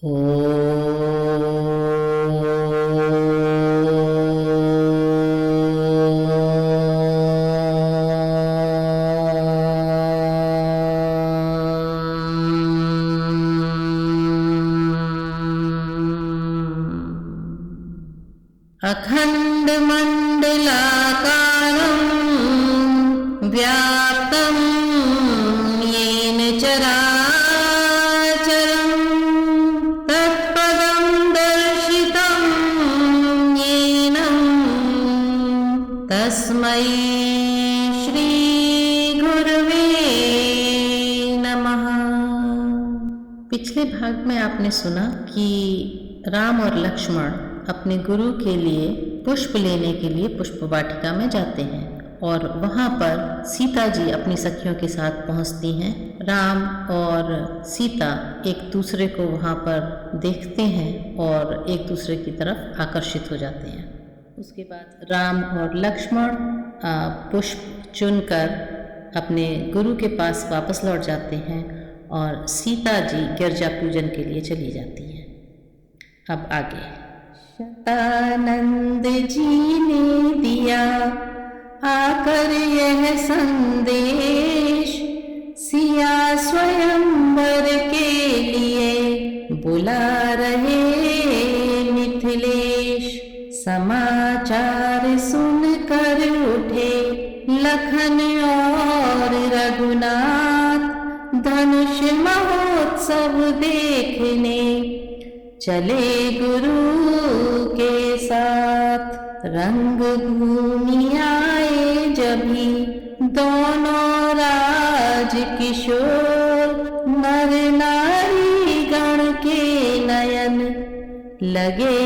अखण्डमण्डलाकारं व्याप्तं येन चराचरं तत्पदं दर्शितं येन तस्मै श्री गुरवे नमः। पिछले भाग में आपने सुना कि राम और लक्ष्मण अपने गुरु के लिए पुष्प लेने के लिए पुष्प वाटिका में जाते हैं और वहाँ पर सीता जी अपनी सखियों के साथ पहुँचती हैं। राम और सीता एक दूसरे को वहाँ पर देखते हैं और एक दूसरे की तरफ आकर्षित हो जाते हैं। उसके बाद राम और लक्ष्मण पुष्प चुनकर अपने गुरु के पास वापस लौट जाते हैं और सीता जी गिरजा पूजन के लिए चली जाती हैं। अब आगे शतानंद जी ने दिया आकर यह संदेश, सिया स्वयंवर के लिए बुला रहे मिथिलेश। समाचार सुनकर उठे लखन और रघुनाथ, धनुष महोत्सव देखने चले गुरु के साथ। रंग भूमि आए जभी दोनों राज किशोर, नर नारी गण के नयन लगे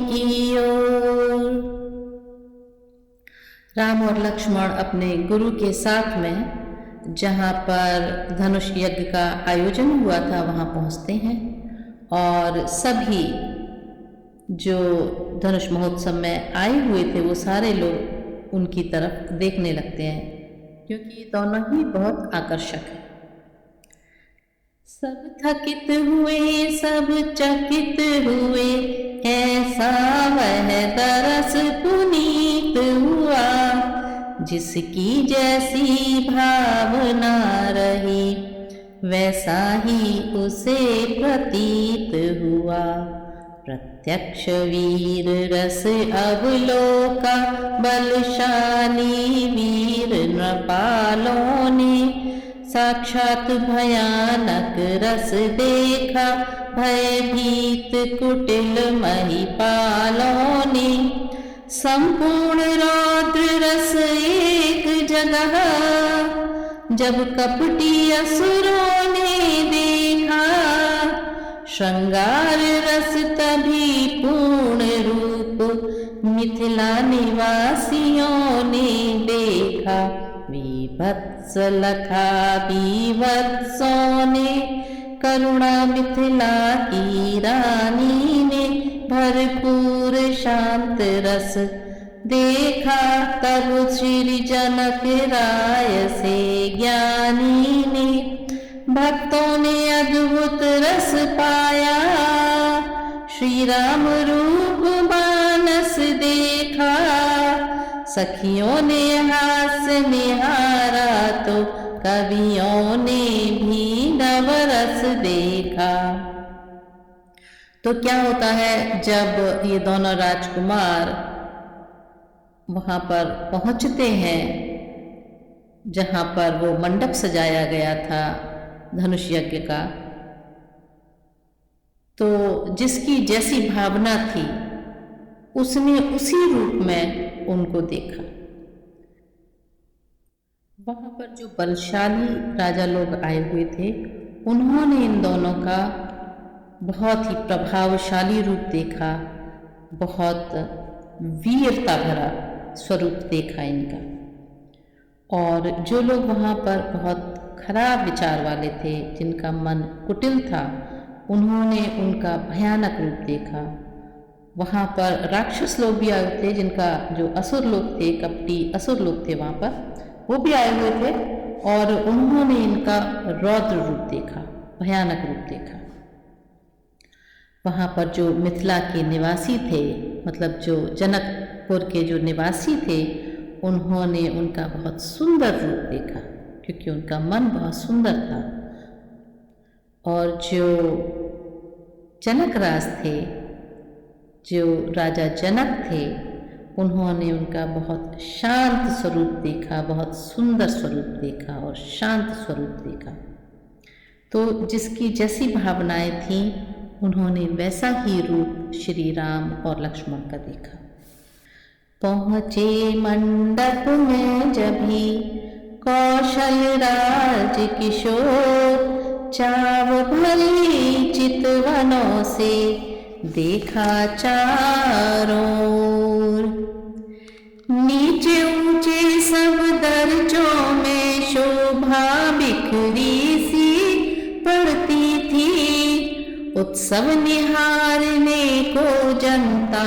की ओर। राम और लक्ष्मण अपने गुरु के साथ में जहाँ पर धनुष यज्ञ का आयोजन हुआ था वहाँ पहुँचते हैं और सभी जो धनुष महोत्सव में आए हुए थे वो सारे लोग उनकी तरफ देखने लगते हैं क्योंकि ये दोनों ही बहुत आकर्षक हैं। सब थकित हुए सब चकित हुए, ऐसा वह तरस पुनीत हुआ, जिसकी जैसी भावना रही वैसा ही उसे प्रतीत हुआ। प्रत्यक्ष वीर रस अवलोका, बलशाली वीर नृपालों ने साक्षात भयानक रस देखा, भयभीत कुटिल महिपालों ने। संपूर्ण रौद्र रस एक जगह जब कपटी असुरों ने देखा, श्रृंगार रस तभी पूर्ण रूप मिथिला निवासियों ने देखा। विभत्स लखा विवत्सों ने, करुणा मिथिला की रानी ने भरपूर शांत रस देखा। तब श्री जनक राय से ज्ञानी ने, भक्तों ने अद्भुत रस पाया। श्री राम रूप मानस देखा, सखियों ने हास्य निहारा तो कवियों ने भी नवरस देखा। तो क्या होता है जब ये दोनों राजकुमार वहाँ पर पहुँचते हैं जहाँ पर वो मंडप सजाया गया था धनुष यज्ञ का, तो जिसकी जैसी भावना थी उसने उसी रूप में उनको देखा। वहाँ पर जो बलशाली राजा लोग आए हुए थे उन्होंने इन दोनों का बहुत ही प्रभावशाली रूप देखा, बहुत वीरता भरा स्वरूप देखा इनका। और जो लोग वहाँ पर बहुत खराब विचार वाले थे, जिनका मन कुटिल था, उन्होंने उनका भयानक रूप देखा। वहाँ पर राक्षस लोग भी आए थे, जिनका जो असुर लोग थे, कपटी असुर लोग थे वहाँ पर, वो भी आए हुए थे और उन्होंने इनका रौद्र रूप देखा, भयानक रूप देखा। वहाँ पर जो मिथिला के निवासी थे, मतलब जो जनकपुर के जो निवासी थे, उन्होंने उनका बहुत सुंदर रूप देखा, क्योंकि उनका मन बहुत सुंदर था। और जो जनकराज थे, जो राजा जनक थे, उन्होंने उनका बहुत शांत स्वरूप देखा, बहुत सुंदर स्वरूप देखा और शांत स्वरूप देखा। तो जिसकी जैसी भावनाएं थीं, उन्होंने वैसा ही रूप श्री राम और लक्ष्मण का देखा। पहुँचे मंडप में जभी कौशल राज किशोर, चाव भरी चितवनों से देखा चारों। नीचे ऊंचे सब दर्जों में शोभा बिखरी सी पड़ती थी। उत्सव निहारने को जनता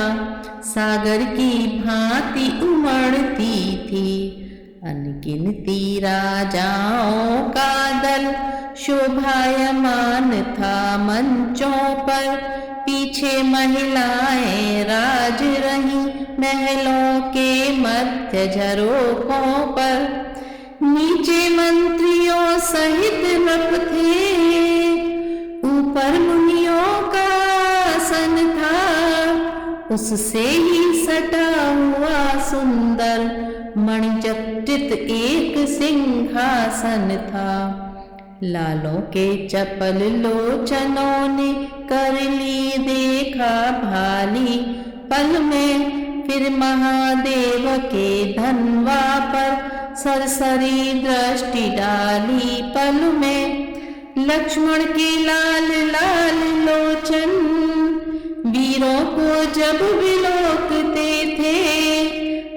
सागर की भांति उमड़ती थी। अनगिनती राजाओं का दल शोभायमान था मंचों पर। पीछे महिलाएं राज रहीं महलों के मध्य झरोखों पर। नीचे मंत्रियों सहित नृप थे, ऊपर मुनियों का आसन था। उससे ही सटा हुआ सुंदर मणिचर्चित एक सिंहासन था। लालों के चपल लोचनों ने कर ली देखा भाली पल में। फिर महादेव के धनवा पर सरसरी दृष्टि डाली पल में। लक्ष्मण के लाल लाल लोचन वीरों को जब विलोकते थे,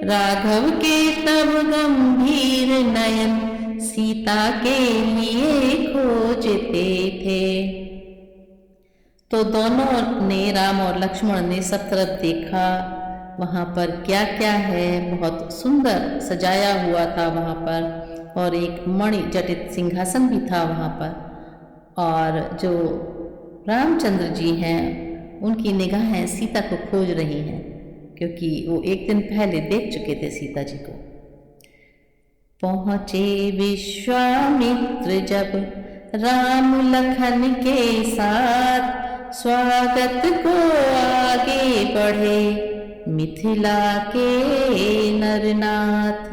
राघव के तब गंभीर नयन सीता के लिए खोजते थे। तो दोनों ने, राम और लक्ष्मण ने सब तरफ देखा। वहाँ पर क्या क्या है, बहुत सुंदर सजाया हुआ था वहाँ पर, और एक मणि जटित सिंहासन भी था वहाँ पर। और जो रामचंद्र जी हैं, उनकी निगाहें सीता को खोज रही हैं, क्योंकि वो एक दिन पहले देख चुके थे सीता जी को। पहुँचे विश्वामित्र जब राम लखन के साथ, स्वागत को आगे बढ़े मिथिला के नरनाथ।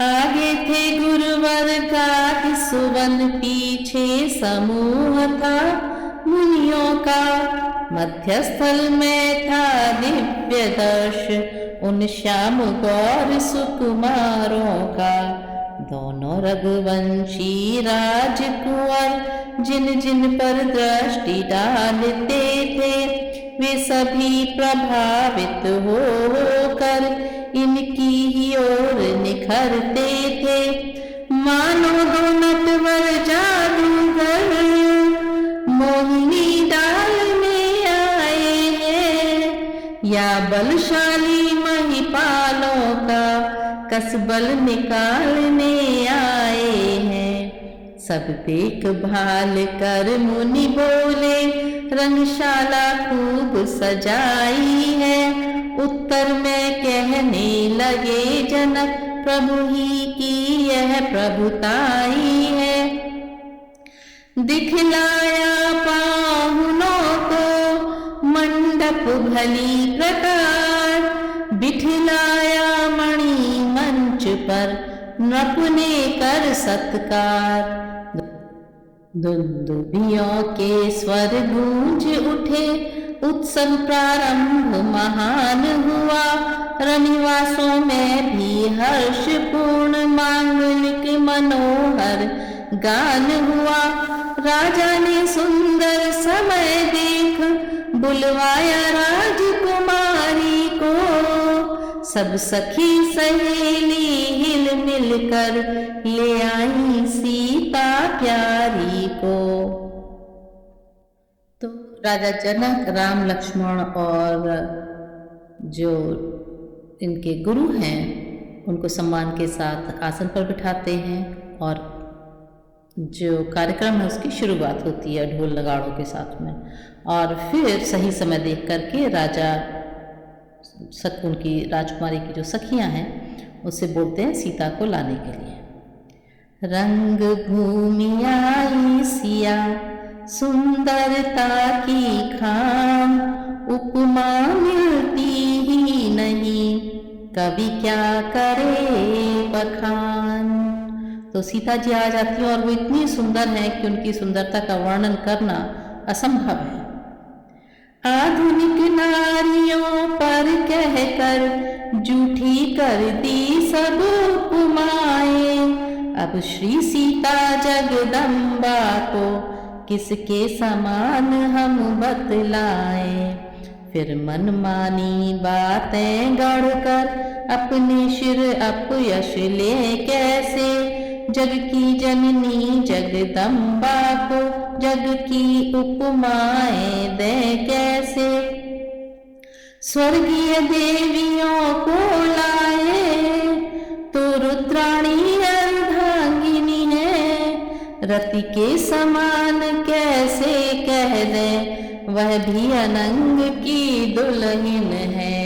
आगे थे गुरुवर गाद सुवन, पीछे समूह था मुनियों का। मध्यस्थल में था दिव्य दर्श उन श्याम गौर सुकुमारों का। दोनों रघुवंशी राजकुंवर जिन जिन पर दृष्टि डालते थे, वे सभी प्रभावित होकर इनकी ही ओर निखरते थे। मानो दो नटवर जादूगर मोहिनी डाल में आए हैं, या बलशाली महिपालों का कसबल निकालने आए हैं। सब देखभाल कर मुनि बोले, रंगशाला खूब सजाई है। उत्तर में कहने लगे जनक, प्रभु ही की यह प्रभुताई है। दिखलाया पाहुनों को मंडप भली प्रकार, बिठलाया मणि मंच पर नृप ने कर सत्कार। दुंदुभियों के स्वर गूंज उठे, उत्सव प्रारंभ महान हुआ। रनिवासों में भी हर्षपूर्ण मांगलिक मनोहर गान हुआ। राजा ने सुंदर समय देख बुलवाया राजकुमारी को। सब सखी सहेली हिल मिल कर ले आई सीता प्यारी को। तो राजा जनक राम लक्ष्मण और जो इनके गुरु हैं उनको सम्मान के साथ आसन पर बिठाते हैं और जो कार्यक्रम है उसकी शुरुआत होती है ढोल नगाड़ों के साथ में। और फिर सही समय देख करके राजा उनकी राजकुमारी की जो सखियां हैं उससे बोलते हैं सीता को लाने के लिए। रंग भूमि आई सिया सुंदरता की खान, उपमा मिलती ही नहीं कवि क्या करे बखान। तो सीता जी आ जाती हैं और वो इतनी सुंदर है कि उनकी सुंदरता का वर्णन करना असंभव है। आधुनिक नारियों पर कहकर झूठी कर दी सब उपमाएं, अब श्री सीता जगदम्बा को किसके समान हम बतलाएं। फिर मनमानी बातें गढ़कर अपने सिर अपयश ले कैसे, जग की जननी जगदम्बा को जग की उपमाएं दे कैसे। स्वर्गीय देवियों को लाए तो रुद्राणी अर्धांगिनी है, रति के समान कैसे कह दे वह भी अनंग की दुल्हन है।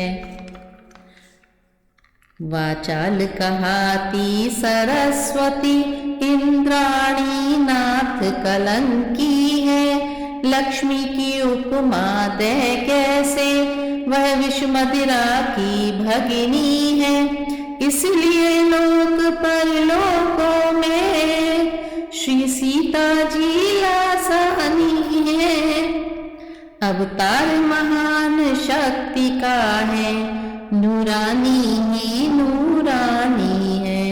वाचाल कहाती सरस्वती इंद्राणी नाथ कलंकी है, लक्ष्मी की उपमा दे कैसे वह विष मदिरा की भगिनी है। इसलिए लोक परलोकों में श्री सीता जी लासानी है। अवतार महान शक्ति का है, नूरानी ही नूरानी है।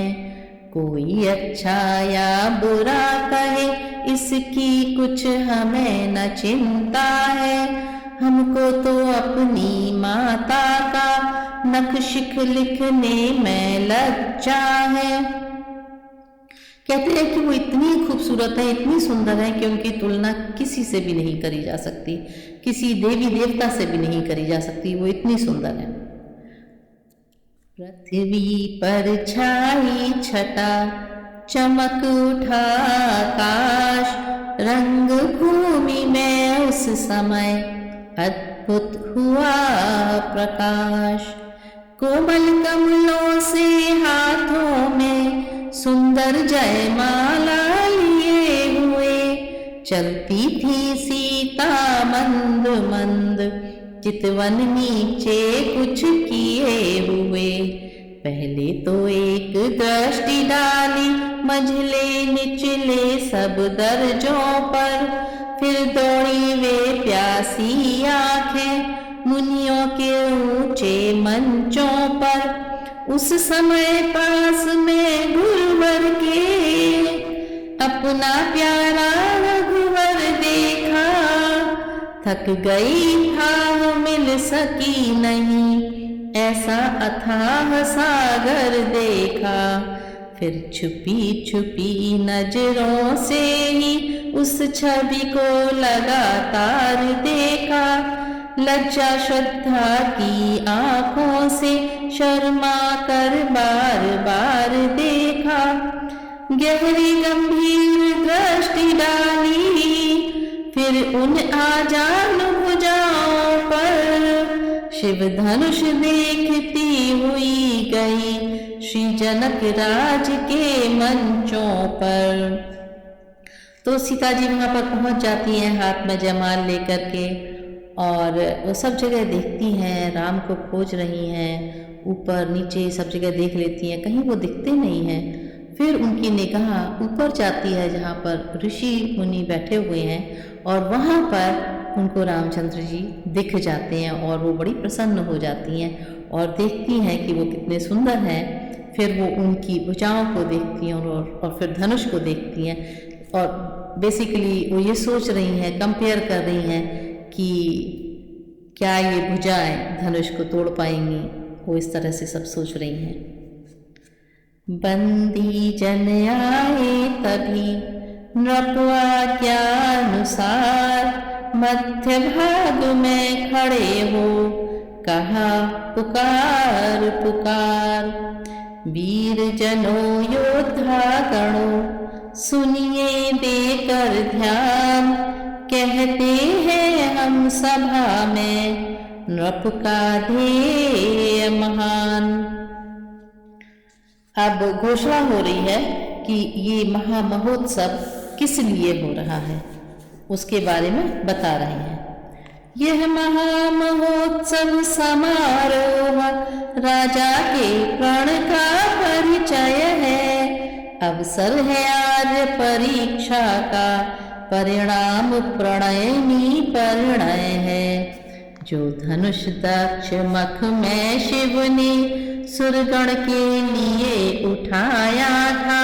कोई अच्छा या बुरा कहे इसकी कुछ हमें न चिंता है, हमको तो अपनी माता का नक्शिख लिखने में लज्जा है। कहते हैं कि वो इतनी खूबसूरत है, इतनी सुंदर है कि उनकी तुलना किसी से भी नहीं करी जा सकती, किसी देवी देवता से भी नहीं करी जा सकती, वो इतनी सुंदर है। पृथ्वी पर छाई छटा चमक उठा आकाश, रंग भूमि में उस समय अद्भुत हुआ प्रकाश। कोमल कमलों से हाथों में सुंदर जयमाला लिए हुए, चलती थी सीता मंद मंद, चितवन नीचे कुछ किए हुए। पहले तो एक दृष्टि डाली मझले निचले सब दर्जों पर, फिर दौड़ी वे प्यासी आंखें मुनियों के ऊंचे मंचों पर। उस समय पास में गुरुवर के अपना प्यारा रघुवर देखा, थक गई था मिल सकी नहीं, ऐसा अथाह सागर देखा। फिर छुपी छुपी नजरों से ही उस छवि को लगातार देखा, लज्जा श्रद्धा की आंखों से शर्मा कर बार बार देखा। गहरी गंभीर दृष्टि डाली फिर उन आजान भुजाओं पर, शिव धनुष देखती हुई गई श्री जनक राज के मंचों पर। तो सीता जी वहां पर पहुंच जाती हैं हाथ में जयमाल लेकर के, और वो सब जगह देखती हैं, राम को खोज रही हैं, ऊपर नीचे सब जगह देख लेती हैं, कहीं वो दिखते नहीं हैं। फिर उनकी निगाह ऊपर जाती है जहाँ पर ऋषि मुनि बैठे हुए हैं, और वहाँ पर उनको रामचंद्र जी दिख जाते हैं और वो बड़ी प्रसन्न हो जाती हैं और देखती हैं कि वो कितने सुंदर हैं। फिर वो उनकी भुजाओं को देखती हैं और फिर धनुष को देखती हैं, और बेसिकली वो ये सोच रही हैं, कंपेयर कर रही हैं कि क्या ये भुजाएं धनुष को तोड़ पाएंगी। वो इस तरह से सब सोच रही हैं। बंदी जन आए तभी नृप आज्ञानुसार, मध्य भाग में खड़े हो कहा पुकार पुकार। वीर जनों योद्धा गणों सुनिए देकर ध्यान, कहते हैं हम सभा में नृप का ध्येय महान। अब घोषणा हो रही है कि ये महामहोत्सव किस लिए हो रहा है, उसके बारे में बता रहे हैं। यह महामहोत्सव समारोह राजा के प्रण का परिचय है। अवसर है आज परीक्षा का, परिणाम प्रणयनी परिणय है। जो धनुष दक्ष मख में शिव ने सुरगण के लिए उठाया था,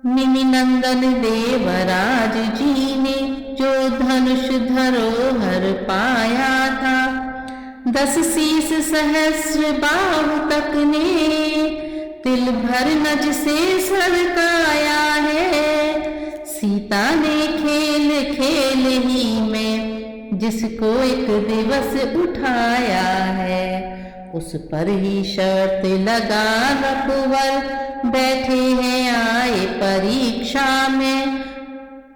निमिनंदन देवराज जी ने जो धनुष धरोहर पाया था। 10 शीस सहस्र बाहु तक ने तिल भर नज से सरकाया है। सीता ने खेल खेल ही में जिसको एक दिवस उठाया है, उस पर ही शर्त लगा रघुवर बैठे हैं आए परीक्षा में।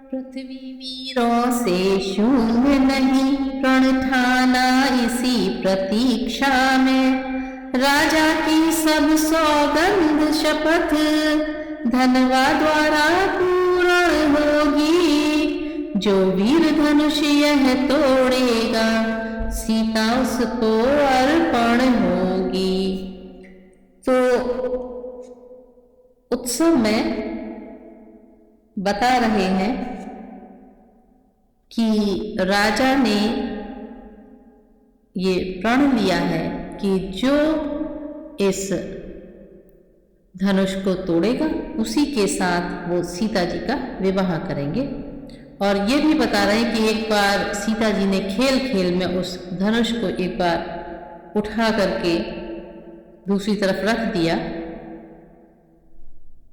पृथ्वी वीरों से शून्य नहीं, प्रण ठाना इसी प्रतीक्षा में। राजा की सब सौगंध शपथ धनवा द्वारा पूर्ण होगी। जो वीर धनुष यह तोड़ेगा, सीता उसको अर्पण होगी। तो उत्सव में बता रहे हैं कि राजा ने ये प्रण लिया है कि जो इस धनुष को तोड़ेगा उसी के साथ वो सीता जी का विवाह करेंगे। और ये भी बता रहे हैं कि एक बार सीता जी ने खेल खेल में उस धनुष को एक बार उठा करके दूसरी तरफ रख दिया,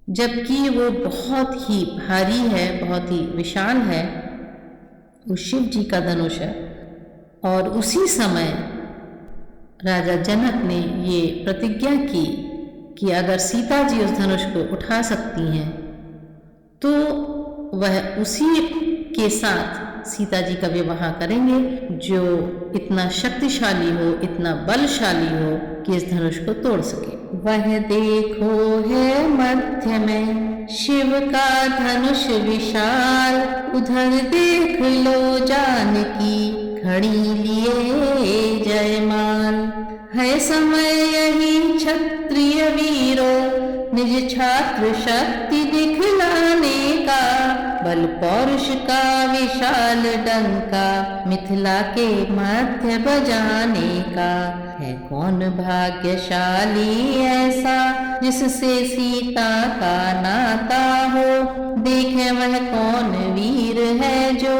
जबकि वो बहुत ही भारी है, बहुत ही विशाल है, वो शिव जी का धनुष है। और उसी समय राजा जनक ने ये प्रतिज्ञा की कि अगर सीता जी उस धनुष को उठा सकती हैं तो वह उसी के साथ सीता जी का विवाह करेंगे जो इतना शक्तिशाली हो, इतना बलशाली हो कि इस धनुष को तोड़ सके। वह देखो है मध्य में शिव का धनुष विशाल, उधर देख लो जानकी खड़ी लिए जयमाल। है समय यही क्षत्रिय वीरों निज छात्र शक्ति दिखलाने का, बल पौरुष का विशाल डंका मिथिला के मध्य बजाने का। है कौन भाग्यशाली ऐसा जिससे सीता का नाता हो, देखे वह कौन वीर है जो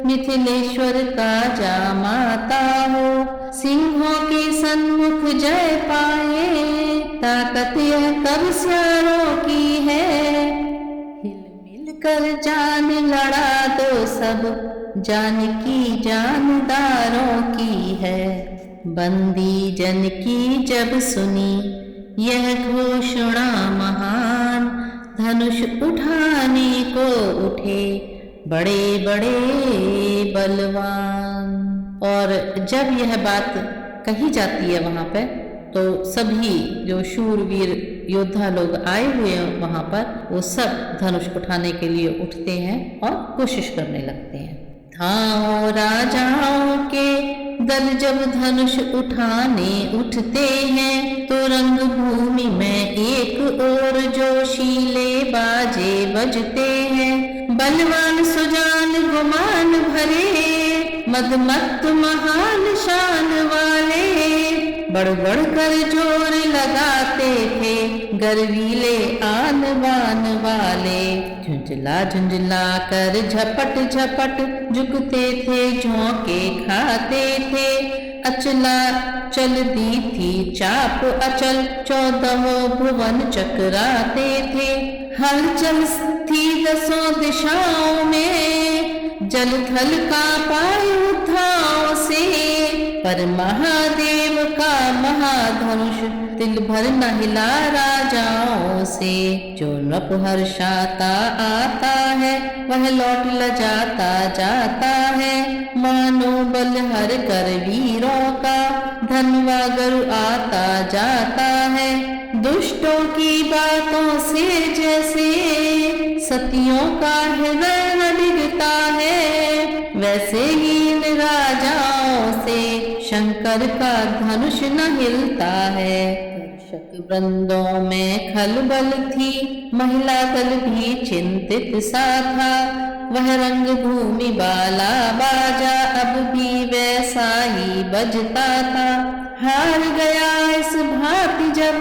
मिथिलेश्वर का जामाता हो। सिंहों के सन्मुख जय पाए, ताकत यह कब स्यारों की है। हिल मिल कर जान लड़ा दो सब, जानकी जानदारों की है। बंदी जन की जब सुनी यह घोषणा महान, धनुष उठाने को उठे बड़े बड़े बलवान। और जब यह बात कही जाती है वहां पर, तो सभी जो शूरवीर योद्धा लोग आए हुए हैं वहां पर, वो सब धनुष उठाने के लिए उठते हैं और कोशिश करने लगते हैं। धाओ राजाओं के दल जब धनुष उठाने उठते हैं, तो रंग भूमि में एक और जोशीले बाजे बजते हैं। बलवान सुजान गुमान भरे, मदमत्त महान शान वाले, बढ़ बढ़ कर जोर लगाते थे गर्वीले आन बान वाले। झुंझला झुंझला कर झपट झपट झुकते थे, झोंके खाते थे। अचला चल दी थी चाप अचल, 14 भुवन चकराते थे। हलचल थी 10 दिशाओं में, जल थल का पायुधाओं से। पर महादेव का महाधनुष तिल भर न हिला राजाओं से। जो नृप हर्षाता आता है वह लौट लजाता जाता है। मानो बल हर कर वीरों का धनवा गरु आता जाता है। दुष्टों की बातों से जैसे सतियों का हृदय डिगता है, वैसे ही इन राजाओं से शंकर का धनुष न हिलता है। दर्शक वृंदों में खलबल थी, महिला दल भी चिंतित सा था। वह रंग भूमि वाला बाजा अब भी वैसा ही बजता था। हार गया इस भांति जब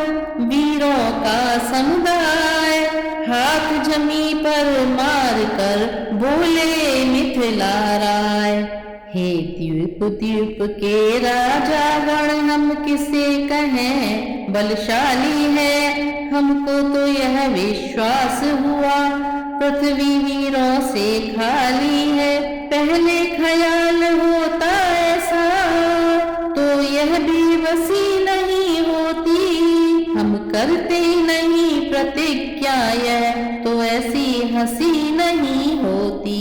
वीरों का समुदाय, हाथ जमी पर मार कर बोले मिथिला राय। हे द्वीप द्वीप के राजा गण हम किसे कहें बलशाली है। हमको तो यह विश्वास हुआ पृथ्वी वीरों से खाली है। पहले ख्याल होता ऐसा तो यह भी बसी नहीं होती। हम करते नहीं प्रतिज्ञा यह तो ऐसी हंसी नहीं होती।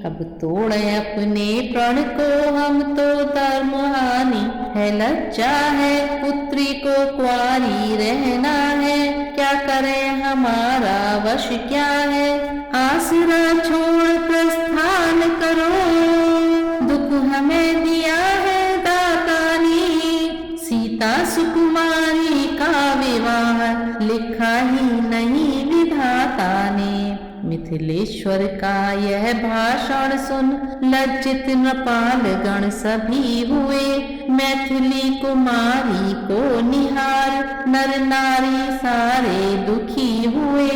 अब तोड़े अपने प्रण को हम तो धर्म हानि है, लज्जा है पुत्री को कुंवारी रहना है। क्या करें हमारा वश क्या है, आसरा छोड़ प्रस्थान करो। दुख हमें दिया है दाता ने, सीता सुकुमारी का विवाह लिखा ही नहीं विधाता ने। मिथिलेश्वर का यह भाषण सुन लज्जित नृपाल गण सभी हुए। मैथिली कुमारी को निहार नर नारी सारे दुखी हुए।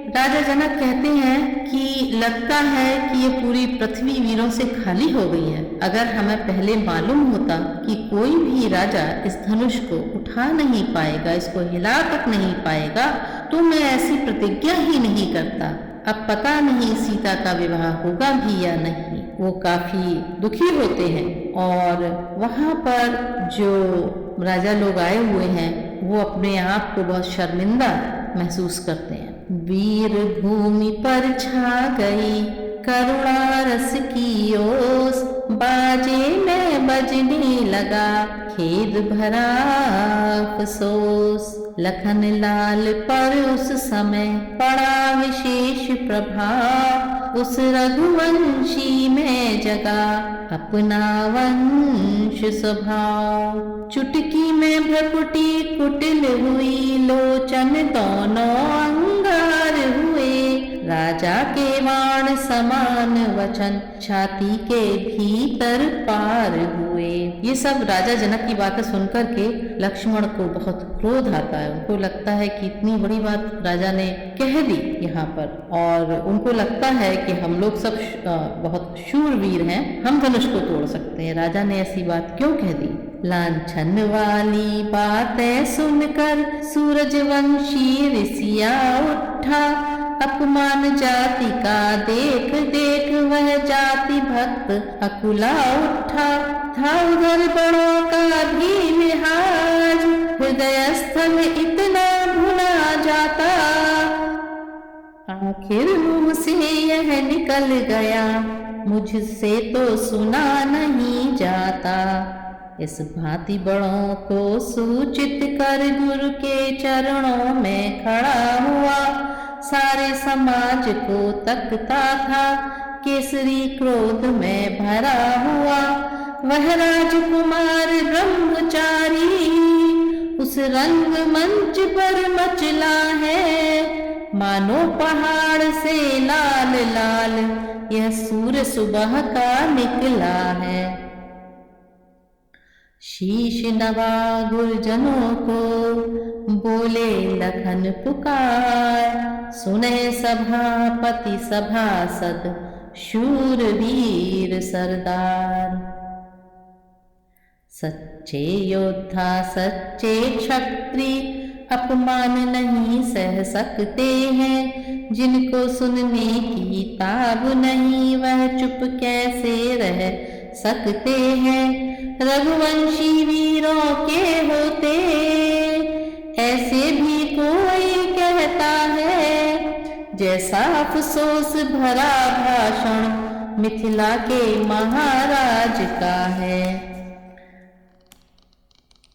राजा जनक कहते हैं कि लगता है कि ये पूरी पृथ्वी वीरों से खाली हो गई है। अगर हमें पहले मालूम होता कि कोई भी राजा इस धनुष को उठा नहीं पाएगा, इसको हिला तक नहीं पाएगा, तो मैं ऐसी प्रतिज्ञा ही नहीं करता। अब पता नहीं सीता का विवाह होगा भी या नहीं। वो काफी दुखी होते हैं और वहां पर जो राजा लोग आए हुए हैं वो अपने आप को बहुत शर्मिंदा महसूस करते हैं। वीर भूमि पर छा गई करुणा रस की ओस, बाजे में बजने लगा खेद भरा अफसोस। लखन लाल पर उस समय पड़ा विशेष प्रभाव, उस रघुवंशी में जगा अपना वंश स्वभाव। चुटकी में भ्रकुटी कुटिल हुई, लोचन दोनों अंगार हुए। राजा के बाण समान वचन छाती के भीतर पार हुए। ये सब राजा जनक की बातें सुनकर के लक्ष्मण को बहुत क्रोध आता है। उनको लगता है कि इतनी बड़ी बात राजा ने कह दी यहाँ पर, और उनको लगता है कि हम लोग सब बहुत शूरवीर हैं, हम धनुष को तोड़ सकते हैं। राजा ने ऐसी बात क्यों कह दी? लांछन वाली बातें सुनकर सूरजवंशी ऋषिया उठा। अपमान जाति का देख देख वह जाति भक्त अकुला उठा। था उधर बड़ों का भी लिहाज, हृदय स्थल इतना भुला जाता। आखिर मुंह से यह निकल गया, मुझसे तो सुना नहीं जाता। इस भांति बड़ों को सूचित कर गुरु के चरणों में खड़ा हुआ। सारे समाज को तकता था, केसरी क्रोध में भरा हुआ। वह राजकुमार ब्रह्मचारी उस रंग मंच पर मचला है। मानो पहाड़ से लाल लाल यह सूर्य सुबह का निकला है। शीश नवा गुरजनों को बोले लखन पुकार। सुने सभापति सभासद शूरवीर सरदार। सच्चे योद्धा सच्चे क्षत्रि अपमान नहीं सह सकते हैं। जिनको सुनने की ताब नहीं वह चुप कैसे रह सकते हैं। रघुवंशी वीरों के होते ऐसे भी कोई कहता है, जैसा अफसोस भरा भाषण मिथिला के महाराज का है।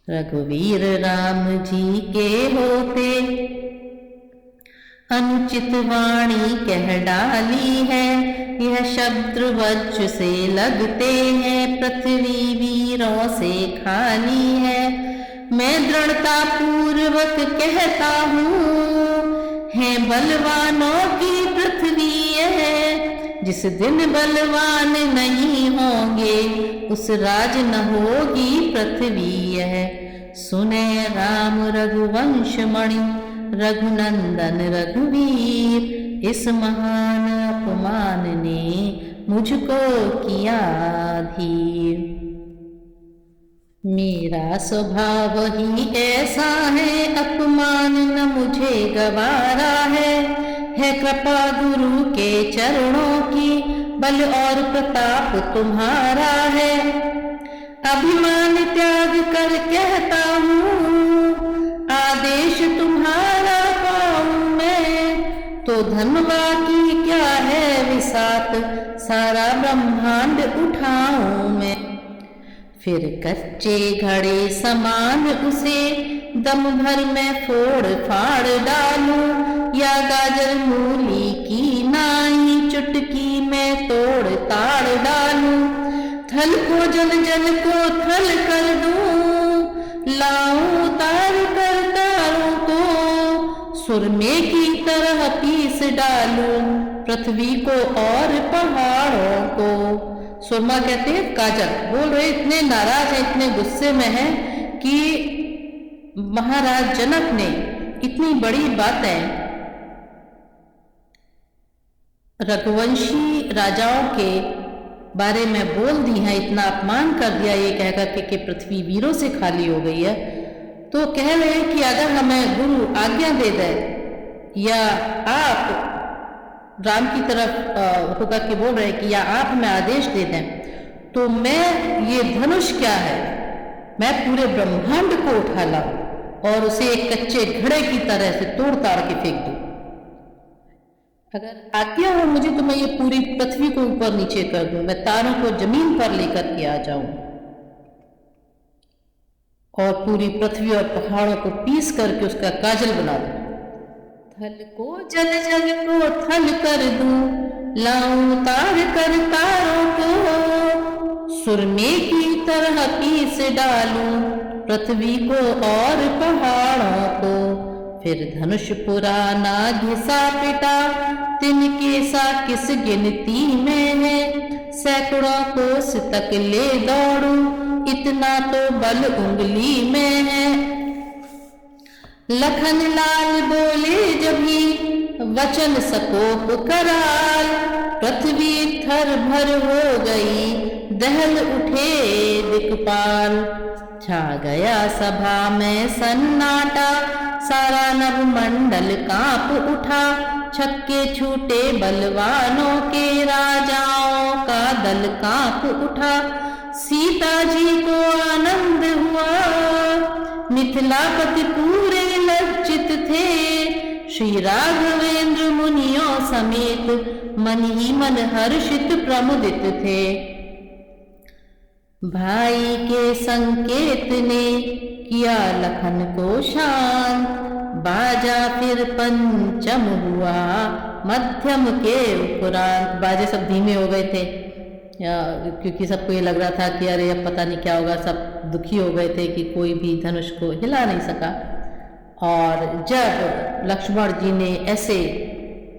रघुवीर राम जी के होते अनुचित वाणी कह डाली है, यह शब्द वज्र से लगते हैं, पृथ्वी वीरों से खाली है। मैं दृढ़ता पूर्वक कहता हूँ, है बलवानों की पृथ्वी है, जिस दिन बलवान नहीं होंगे उस राज न होगी पृथ्वी है। सुने राम रघुवंश मणि रघुनंदन रघुवीर, इस महान अपमान ने मुझको किया धीर। मेरा स्वभाव ही ऐसा है, अपमान न मुझे गवारा है कृपा गुरु के चरणों की, बल और प्रताप तुम्हारा है। अभिमान त्याग कर कहता हूँ, आदेश तुम्हारा पाऊं मैं, तो धनवा की क्या है विसात, सारा ब्रह्मांड उठाऊं मैं। फिर कच्चे घड़े समान उसे दम भर में फोड़ फाड़ डालूं, या गाजर मूली की नाई चुटकी में तोड़ ताड़ डालूं। थल को जल जल को थल कर दूं, लाऊं तार कर तारों को, सुरमे की तरह पीस डालूं, पृथ्वी को और पहाड़ों को। सुरमा कहते हैं काजल। बोल रहे इतने नाराज है, इतने गुस्से में है कि महाराज जनक ने इतनी बड़ी बातें रघुवंशी राजाओं के बारे में बोल दी हैं, इतना अपमान कर दिया ये कहकर कि पृथ्वी वीरों से खाली हो गई है। तो कह रहे हैं कि अगर हमें गुरु आज्ञा दे दे, या आप राम की तरफ होगा कि बोल रहे कि या आप हमें आदेश दे दें, तो मैं ये धनुष क्या है, मैं पूरे ब्रह्मांड को उठा लाऊं और उसे एक कच्चे घड़े की तरह से तोड़ ताड़ के फेंक दूं। अगर आज्ञा हो मुझे तो मैं ये पूरी पृथ्वी को ऊपर नीचे कर दूं, मैं तारों को जमीन पर लेकर के आ जाऊं और पूरी पृथ्वी और पहाड़ों को पीस करके उसका काजल बना दूं। थल को जल जल को थल कर दूं, लाऊं तार कर तारों को, सुरमे की तरह पीस डालूं, पृथ्वी को और पहाड़ों को। फिर धनुष पुराना घिसा पिटा, तिनके सा किस गिनती में है, सैकड़ों कोस तक ले दौड़ूं, इतना तो बल उंगली में है। लखन लाल बोले जभी वचन सकोप कराल, पृथ्वी थर भर हो गई, दहल उठे दिक्पाल। छा गया सभा में सन्नाटा, सारा नभ मंडल कांप उठा, छक्के छूटे बलवानों के, राजाओं का दल कांप उठा। सीता जी को आनंद हुआ, मिथिलापति पूरे लज्जित थे, श्री राघवेंद्र मुनियों समेत मन ही मन हर्षित प्रमुदित थे। भाई के संकेत ने किया लखन को शांत, बाजा फिर पंचम हुआ मध्यम के उपरांत। बाजे सब धीमे हो गए थे क्योंकि सबको ये लग रहा था कि अरे अब पता नहीं क्या होगा, सब दुखी हो गए थे कि कोई भी धनुष को हिला नहीं सका। और जब लक्ष्मण जी ने ऐसे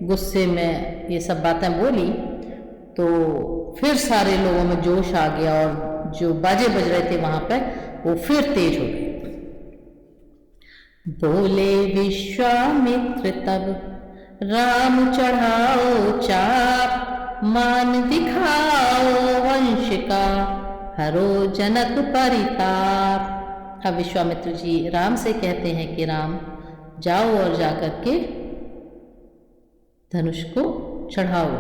गुस्से में ये सब बातें बोली तो फिर सारे लोगों में जोश आ गया और जो बाजे बज रहे थे वहां पर वो फिर तेज हो गए। बोले विश्वामित्र तब, राम चढ़ाओ चाप, मान दिखाओ वंश का, हरो जनक परिताप। अब विश्वामित्र जी राम से कहते हैं कि राम जाओ और जाकर के धनुष को चढ़ाओ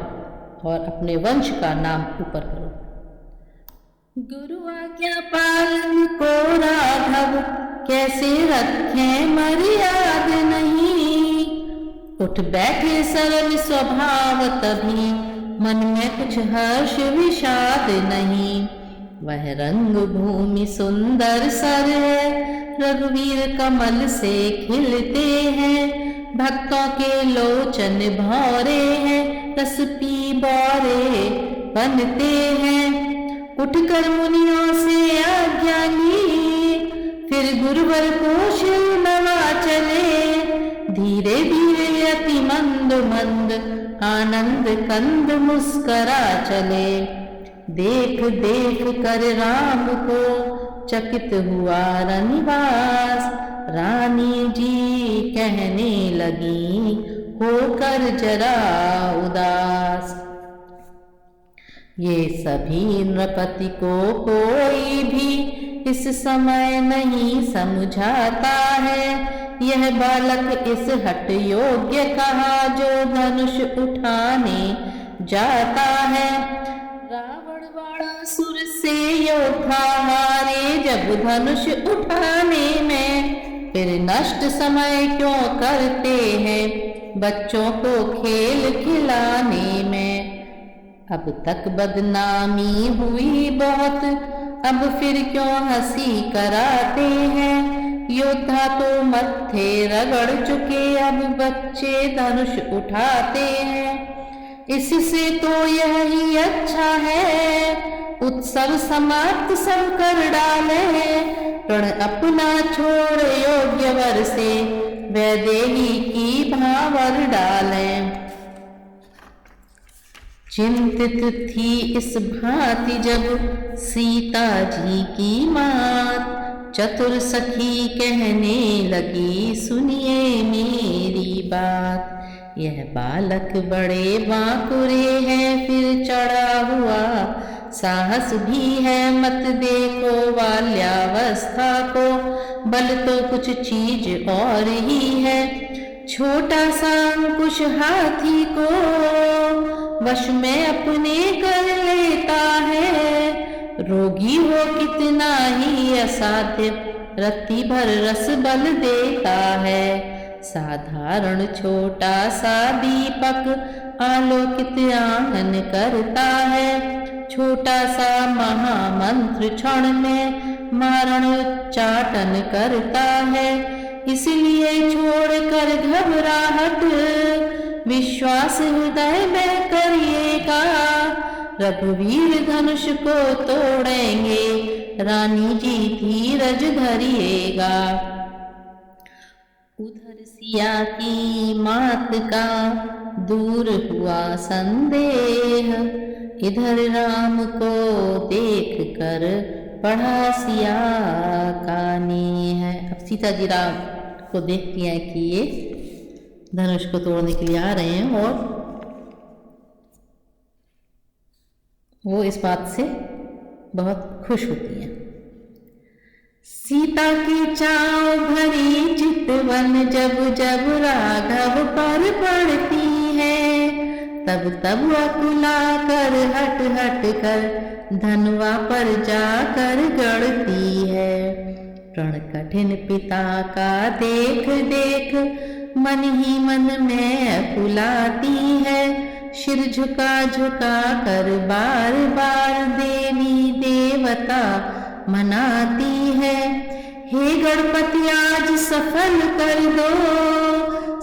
और अपने वंश का नाम ऊपर करो। गुरु आज्ञा पालन को राघव, कैसे रखें मर्याद नहीं। उठ बैठे सरल स्वभाव तभी, मन में कुछ हर्ष विषाद नहीं। वह रंग भूमि सुंदर सर है, रघुवीर कमल से खिलते हैं। भक्तों के लोचन भौरे हैं, रस पी बौरे बनते हैं। उठकर मुनियों से आज्ञा ली, फिर गुरुवर को शिव नवा चले। धीरे धीरे अति मंद मंद, आनंद कंद मुस्करा चले। देख देख कर राम को चकित हुआ रनिवास। रानी जी कहने लगी होकर जरा उदास। ये सभी नृपति को कोई भी इस समय नहीं समझाता है। यह बालक इस हट योग्य कहा, जो धनुष उठाने जाता है। रावण बाणासुर से योद्धा हारे जब धनुष उठाने में। फिर नष्ट समय क्यों करते हैं बच्चों को खेल खिलाने में। अब तक बदनामी हुई बहुत, अब फिर क्यों हंसी कराते हैं। योद्धा तो मत्थे रगड़ चुके, अब बच्चे धनुष उठाते हैं। इससे तो यही अच्छा है, उत्सव समाप्त सब कर डाले। रण अपना छोड़ योग्य वर से, वैदेही की भावर डालें। चिंतित थी इस भांति जब सीता जी की मात। चतुर सखी कहने लगी सुनिए मेरी बात। यह बालक बड़े बांकुरे हैं, फिर चढ़ा हुआ साहस भी है। मत देखो बाल्यावस्था को, बल तो कुछ चीज और ही है। छोटा सा अंकुश हाथी को वश में अपने कर लेता है। रोगी हो कितना ही असाध्य, रत्ती भर रस बल देता है। साधारण छोटा सा दीपक आलोकित आंगन करता है। छोटा सा महामंत्र क्षण में मारण उच्चाटन करता है। इसलिए छोड़कर घबराहट, विश्वास हृदय में करिएगा। रघुवीर धनुष को तोड़ेंगे, रानी जी धीरज धरिएगा। उधर सिया की मात का दूर हुआ संदेह, इधर राम को देख कर पढ़ा सिया का नेह। अब सीता जी राम को देखती हैं कि ये धनुष को तोड़ने के लिए आ रहे हैं, और वो इस बात से बहुत खुश होती हैं। सीता की चाव भरी चितवन जब जब राघव पर पड़ती है, तब तब अकुला कर हट हट कर धनवा पर जाकर गड़ती है। प्रण कठिन पिता का देख देख मन ही मन में अकुलाती है। सिर झुका झुका कर बार बार देवी देवता मनाती है। हे गणपति आज सफल कर दो,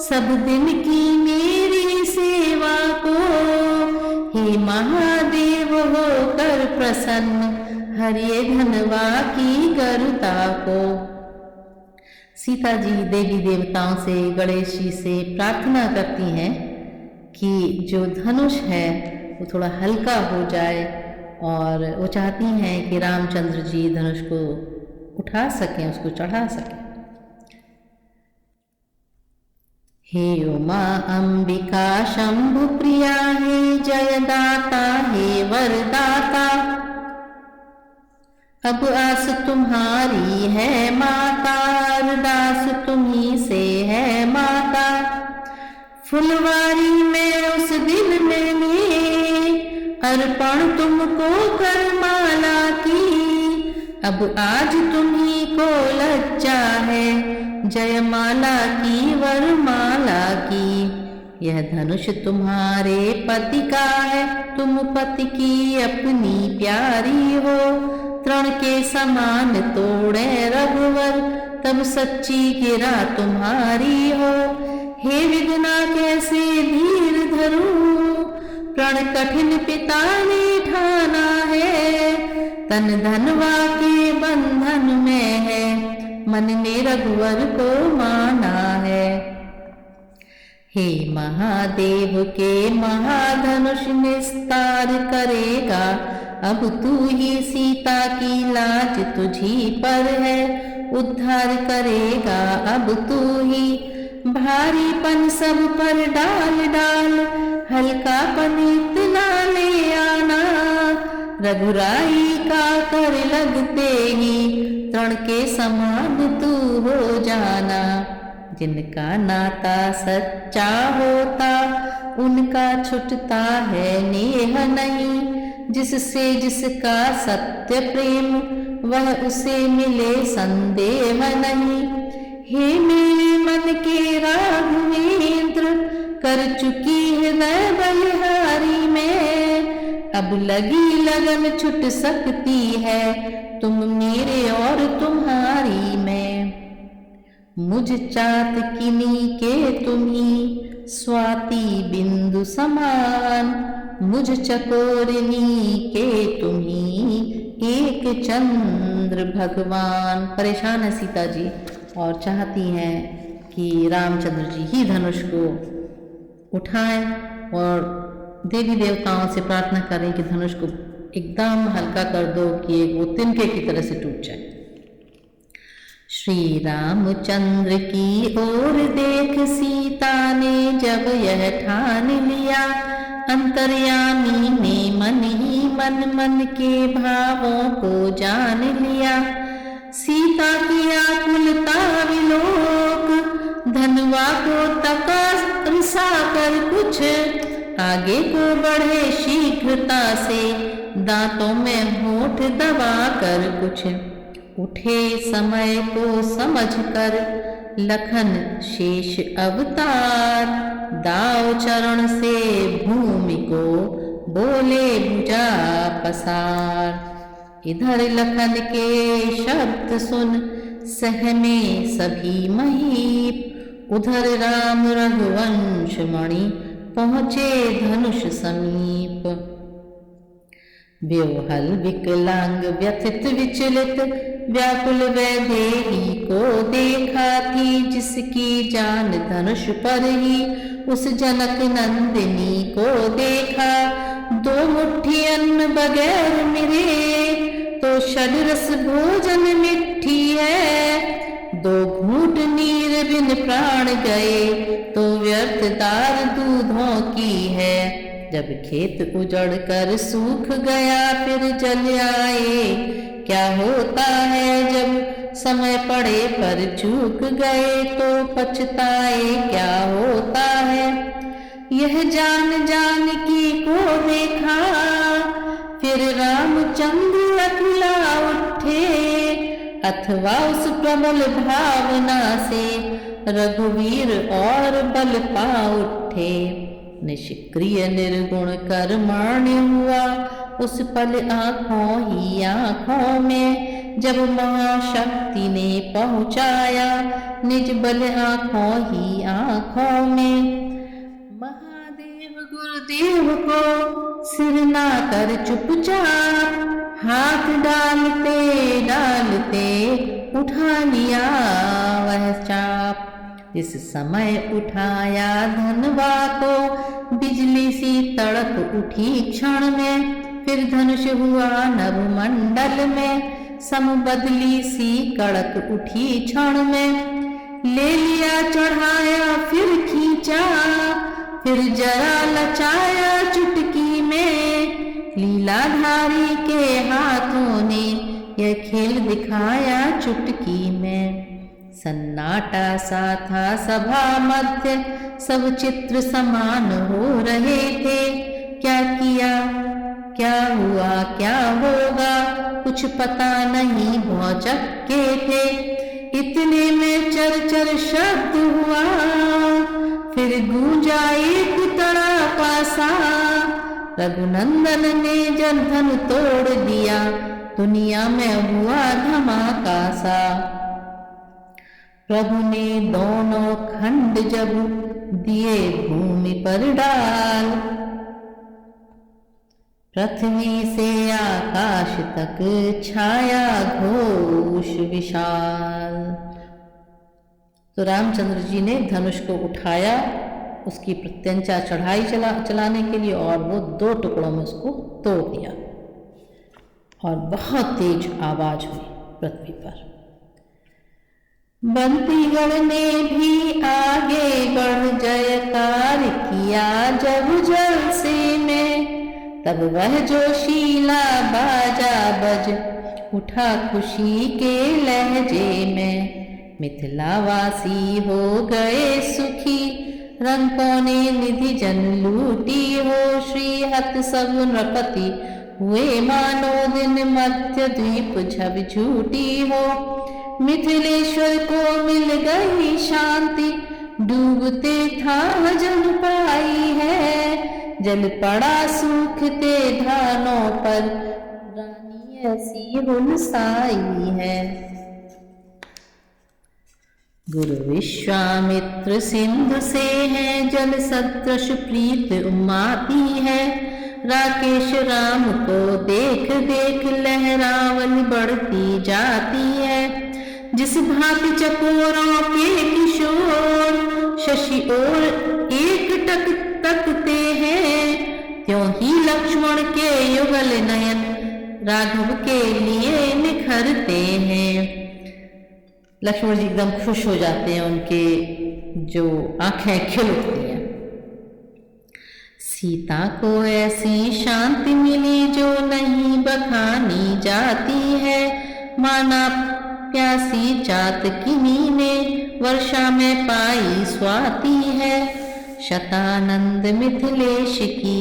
सब दिन की मेरी सेवा को। हे महादेव होकर प्रसन्न, हरिये धनवा की गरुता को। सीता जी देवी देवताओं से, गणेश जी से प्रार्थना करती हैं कि जो धनुष है वो थोड़ा हल्का हो जाए, और वो चाहती हैं कि रामचंद्र जी धनुष को उठा सकें, उसको चढ़ा सकें। हे उमा अंबिका शंभु प्रिया, हे जयदाता हे वरदाता, अब आस तुम्हारी है माता, अरदास तुम्ही से है माता। फुलवारी में उस दिन मैंने अर्पण तुमको कर माला की, अब आज तुम्ही को लज्जा है, जयमाला की वरमाला की। यह धनुष तुम्हारे पति का है, तुम पति की अपनी प्यारी हो। तृण के समान तोड़े रघुवर, तब सच्ची गिरा तुम्हारी हो। हे विघ्ना कैसे धीर धरूं, प्रण कठिन पिता ने ठाना है। तन धनवा के बंधन में है, मन ने रघुवर को माना है। हे महादेव के महाधनुष निस्तार करेगा, अब तू ही सीता की लाज तुझी पर है। उद्धार करेगा अब तू ही, भारीपन सब पर डाल डाल, हल्कापन इतना ले आना। रघुराई का कर लगते ही, तृण के समान तू हो जाना। जिनका नाता सच्चा होता, उनका छुटता है नेह नहीं। जिससे जिसका सत्य प्रेम, वह उसे मिले संदेह नहीं। हे मेरे मन के राघवेंद्र, कर चुकी हृदय बलिहारी में। अब लगी लगन छुट सकती है, तुम मेरे और तुम्हारी में। मुझ चातकिनी के तुम्ही, स्वाति बिंदु समान। मुझ चकोरिनी के तुम्ही, एक चंद्र भगवान। परेशान है सीता जी और चाहती हैं कि रामचंद्र जी ही धनुष को उठाएं और देवी देवताओं से प्रार्थना करें कि धनुष को एकदम हल्का कर दो कि वो तिनके की तरह से टूट जाए। श्री रामचंद्र की ओर देख सीता ने जब यह ठान लिया, अंतर्यामी ने मन ही मन के भावों को जान लिया। सीता की आकुलता विलोक, धनवा को तकसा कर कुछ आगे को बढ़े शीघ्रता से, दांतों में होठ दबा कर कुछ। उठे समय को समझ कर लखन शेष अवतार, दाव चरण से भूमि को बोले भुजा पसार। इधर लखन के शब्द सुन सहमे सभी महीप, उधर राम रघुवंश मणि पहुँचे धनुष समीप। व्योहल विकलांग व्यथित विचलित, व्याकुल वैदेही को देखा थी। जिसकी जान धनुष पर ही, उस जनक नंदिनी को देखा। दो मुट्ठी अन्न बगैर मिले, तो षडरस भोजन मिट्ठी है। दो घूंट नीर बिन प्राण गए, तो व्यर्थ दार दूधों की है। जब खेत उजड़ कर सूख गया, फिर जल आए क्या होता है। जब समय पड़े पर चूक गए, तो पछताए क्या होता है। यह जान जान की को देखा, फिर रामचंद्र अकुला उठे। अथवा उस प्रबल भावना से, रघुवीर और बल पा उठे। निष्क्रिय निर्गुण कर्मण्य हुआ, उस पल आँखों ही आँखों में। जब महाशक्ति ने पहुँचाया, निज बल आँखों ही आँखों में। महादेव गुरुदेव को सिर ना कर चुपचाप, हाथ डालते डालते उठा लिया वह चाप। इस समय उठाया धनवा को, बिजली सी तड़प उठी क्षण में। फिर धनुष हुआ नभ मंडल में, समबदली सी कड़क उठी क्षण में। ले लिया चढ़ाया फिर खींचा, फिर जरा लचाया चुटकी में। लीलाधारी के हाथों ने यह खेल दिखाया चुटकी में। सन्नाटा सा था सभा मध्य, सब चित्र समान हो रहे थे। क्या किया क्या हुआ क्या होगा कुछ पता नहीं, भौचक्के थे इतने में चर शब्द हुआ, फिर गूंजा एक तड़ाका सा। रघुनंदन ने जन तोड़ दिया, दुनिया में हुआ धमाका सा। प्रभु ने दोनों खंड जब दिए भूमि पर डाल, पृथ्वी से आकाश तक छाया घोष विशाल। तो रामचंद्र जी ने धनुष को उठाया उसकी प्रत्यंचा चढ़ाई चलाने के लिए, और वो 2 टुकड़ों में उसको तोड़ दिया और बहुत तेज आवाज हुई पृथ्वी पर। बंसीगढ़ ने भी आगे बढ़ जयकार किया जब जलसे में, तब वह जोशीला बाजा बज उठा खुशी के लहजे में। मिथिलावासी हो गए सुखी, रंकों ने निधि जन लूटी हो। श्रीहत सब नृपति हुए मानो दिन, मध्य द्वीप झब झूठी हो। मिथिलेश्वर को मिल गई शांति, डूबते था जल पाई है। जल पड़ा सूखते धानों पर, रानी ऐसी हुलसाई है। गुरु विश्वामित्र सिंधु से है, जल सदृश प्रीत उमाती है। राकेश राम को देख देख लहरावल बढ़ती जाती है। जिस भांति चकोरों के किशोर शशि और एक टक तकते हैं, त्यों ही लक्ष्मण के युगल नयन राघव के लिए निखरते हैं। लक्ष्मण जी एकदम खुश हो जाते हैं, उनके जो आंखें खिल उठती हैं। सीता को ऐसी शांति मिली जो नहीं बखानी जाती है। माना प्यासी चातकिनी ने वर्षा में पाई स्वाति है। शतानंद मिथिलेश की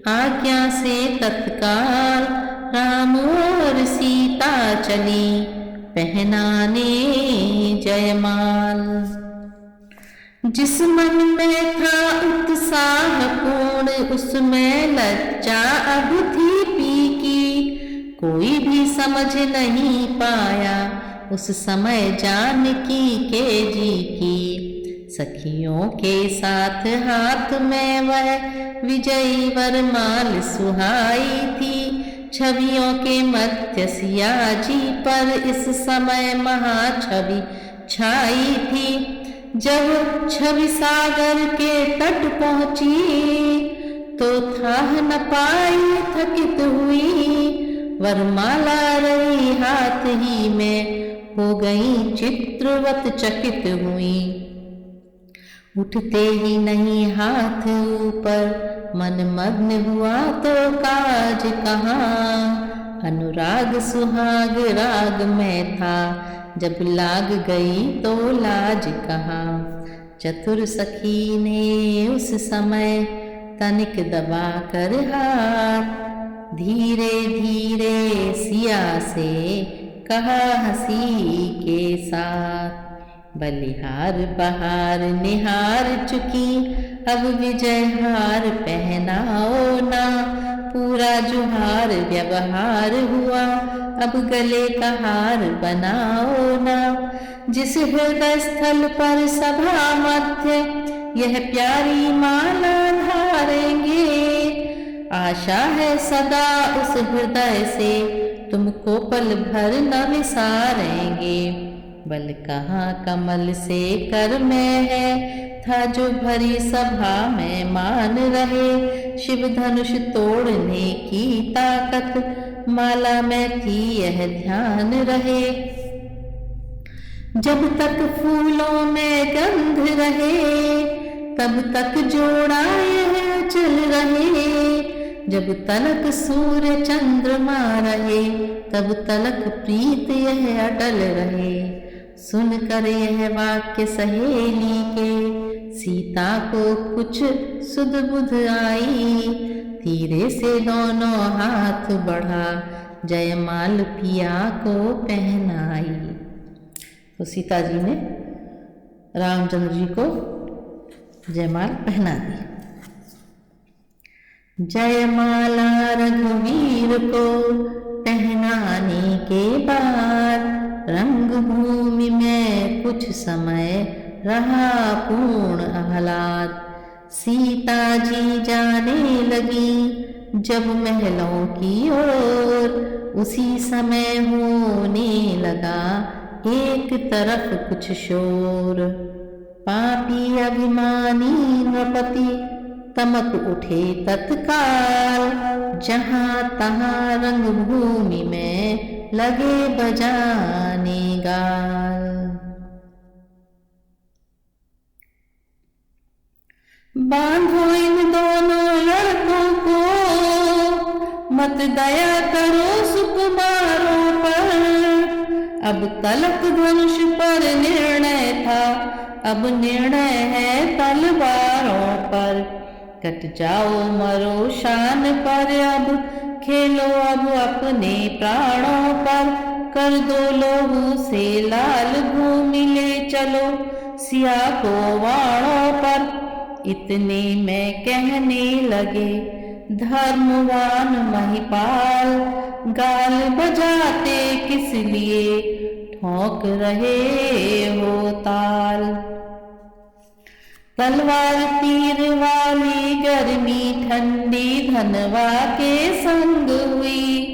आज्ञा से तत्काल, राम और सीता चली पहनाने जयमाल। जिस मन में था उत्साह पूर्ण, उसमें लज्जा अब थी फीकी। कोई भी समझ नहीं पाया उस समय जानकी के जी की। सखियों के साथ हाथ में वह विजयी वरमाल सुहाई थी। छवियों के मध्य सिया जी पर इस समय महाछवि छाई थी। जब छवि सागर के तट पहुंची, तो थाह न पाई थकित हुई। वरमाला रही हाथ ही में, हो गई चित्रवत चकित हुई। उठते ही नहीं हाथ ऊपर, मन मग्न हुआ तो काज कहाँ। अनुराग सुहाग राग में था, जब लाग गई तो लाज कहाँ। चतुर सखी ने उस समय तनिक दबा कर हाथ, धीरे धीरे सिया से कहा हंसी के साथ। बलिहार बहार निहार चुकी, अब विजय हार पहनाओ ना। पूरा जुहार व्यवहार हुआ, अब गले का हार बनाओ ना। जिस हृदय स्थल पर सभा मध्य यह प्यारी माला धारेंगे, आशा है सदा उस हृदय से तुमको पल भर न विसारेंगे। बल कहाँ कमल से कर में है, था जो भरी सभा में मान रहे। शिव धनुष तोड़ने की ताकत माला में थी, यह ध्यान रहे। जब तक फूलों में गंध रहे, तब तक जोड़ा यह चल रहे। जब तलक सूर्य चंद्रमा रहे, तब तलक प्रीत यह अटल रहे। सुन कर यह वाक्य सहेली के, सीता को कुछ सुध बुध आई। धीरे से दोनों हाथ बढ़ा, जयमाल पिया को पहनाई। तो सीता जी ने रामचंद्र जी को जयमाल पहना दी। जयमाला रघुवीर को पहनाने के बाद रंग भूमि में कुछ समय रहा पूर्ण आह्लाद। सीता जी जाने लगी जब महलों की ओर, उसी समय होने लगा एक तरफ कुछ शोर। पापी अभिमानी नृपति तमक उठे तत्काल, जहां तहां रंग भूमि में लगे बजाने गाल। बांधो इन दोनों लड़कों को, मत दया करो सुकुमारों पर। अब तलक धनुष पर निर्णय था, अब निर्णय है तलवारों पर। कट जाओ मरो शान पर, अब खेलो अब अपने प्राणों पर। कर दो लोहू से लाल भूमि ले चलो सिया को वाणों पर। इतने में कहने लगे धर्मवान महिपाल, गाल बजाते किस लिए ठोक रहे हो ताल। तलवार तीर वाली गर्मी ठंडी धनवा के संग हुई।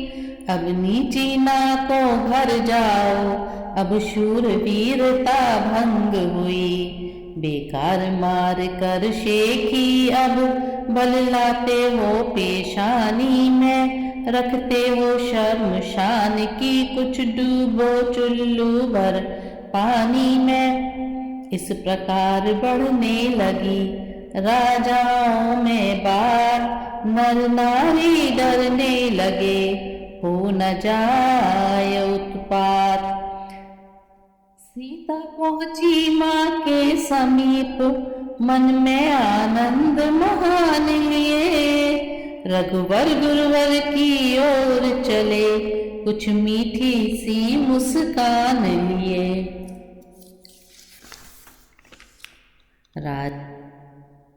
अब नीची ना तो घर जाओ, अब शूरवीरता भंग हुई। बेकार मार कर शेखी अब बल लाते हो पेशानी में। रखते हो शर्म शान की कुछ डूबो चुल्लू भर पानी में। इस प्रकार बढ़ने लगी राजाओं में बात, नर नारी डरने लगे हो न जाए उत्पात। सीता पहुंची माँ के समीप, मन में आनंद महान लिए। रघुवर गुरुवर की ओर चले, कुछ मीठी सी मुस्कान लिए।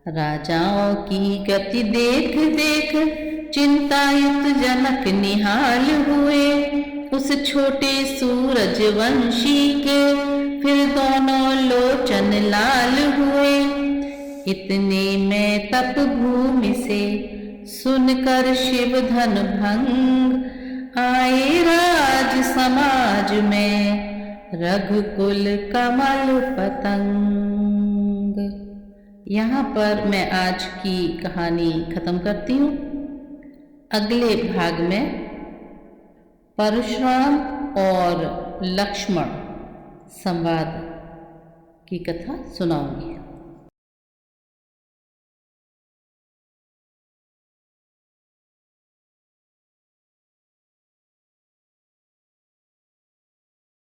राजाओं की गति देख देख चिंतायुक्त जनक निहाल हुए। उस छोटे सूरज वंशी के फिर दोनों लोचन लाल हुए। इतने में तप भूमि से सुनकर शिव धन भंग आए राज समाज में रघुकुल कमल पतंग। यहाँ पर मैं आज की कहानी खत्म करती हूँ। अगले भाग में परशुराम और लक्ष्मण संवाद की कथा सुनाऊंगी।